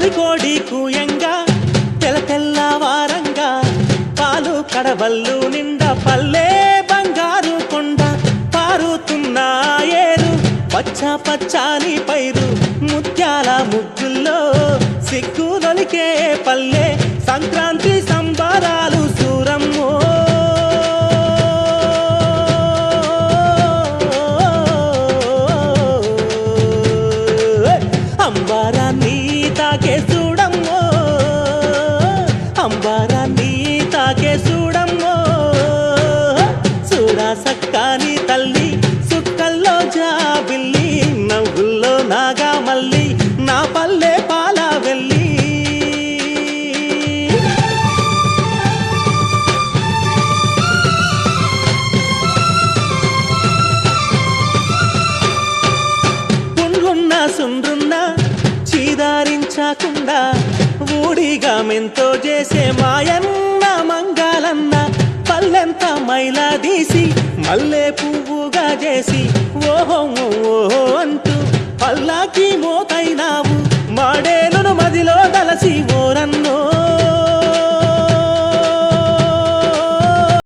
తొలికోడి కూయంగా తెల్లవారంగా పాలు కడవల్లు నిండా పల్లె బంగారు కొండ పారుతున్న ఏరు పచ్చ పచ్చాని పైరు ముత్యాల ముగ్గుల్లో సిగ్గులొలికే పల్లె సంక్రాంతి సంబరాలు సూరమ్మో అంబారాన్ని తాకే చూడమ్మో అంబారాన్ని తాకే చూడమ్మో చూడా సక్కాని తల్లి సుక్కల్లో జాబిల్లి నవ్వుల్లో నాగా మల్లి నా పల్లె పాల వెళ్ళి పుండ్లున్న సుండ్రున్న చీదారించకుండా ఊడిగా మెంతో చేసే మాయన్న మంగాలన్న పల్లెంత మైలా తీసి మల్లె పువ్వుగా చేసి ఓహో ఓహో అంటూ పల్లాకి మోతైనావు